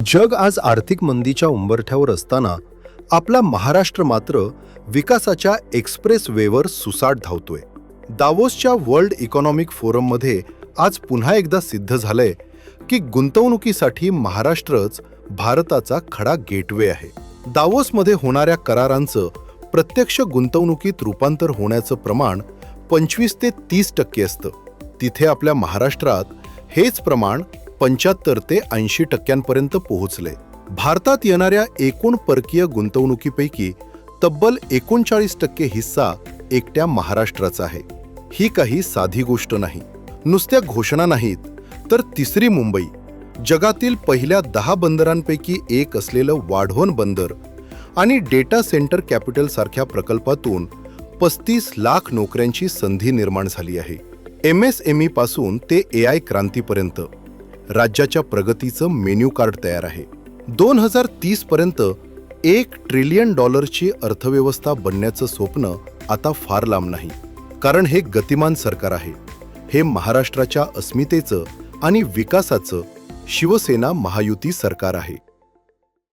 जग आज आर्थिक मंदीच्या उंबरठ्यावर असताना आपला महाराष्ट्र मात्र विकासाच्या एक्सप्रेस वेवर सुसाट धावतोय. दावोसच्या वर्ल्ड इकॉनॉमिक फोरममध्ये आज पुन्हा एकदा सिद्ध झालंय की गुंतवणुकीसाठी महाराष्ट्रच भारताचा खडा गेटवे आहे. दावोसमध्ये होणाऱ्या करारांचं प्रत्यक्ष गुंतवणुकीत रूपांतर होण्याचं प्रमाण 25 ते 30% असतं. तिथे आपल्या महाराष्ट्रात हेच प्रमाण 75 ते 80% पोहोचले. भारतात येणाऱ्या एकूण परकीय गुंतवणुकीपैकी तब्बल 39% हिस्सा एकट्या महाराष्ट्राचा आहे. ही काही साधी गोष्ट नाही. नुसत्या घोषणा नाहीत, तर तिसरी मुंबई, जगातील पहिल्या 10 बंदरांपैकी एक असलेलं वाढवण बंदर आणि डेटा सेंटर कॅपिटल सारख्या प्रकल्पातून 35 लाख नोकऱ्यांची संधी निर्माण झाली आहे. MSME पासून ते AI क्रांतीपर्यंत राज्याच्या प्रगतीचं मेन्यू कार्ड तयार आहे. 2030 पर्यंत $1 ट्रिलियन अर्थव्यवस्था बनण्याचं स्वप्न आता फार लांब नाही. कारण हे गतिमान सरकार आहे. हे महाराष्ट्राच्या अस्मितेचं आणि विकासाचं शिवसेना महायुती सरकार आहे.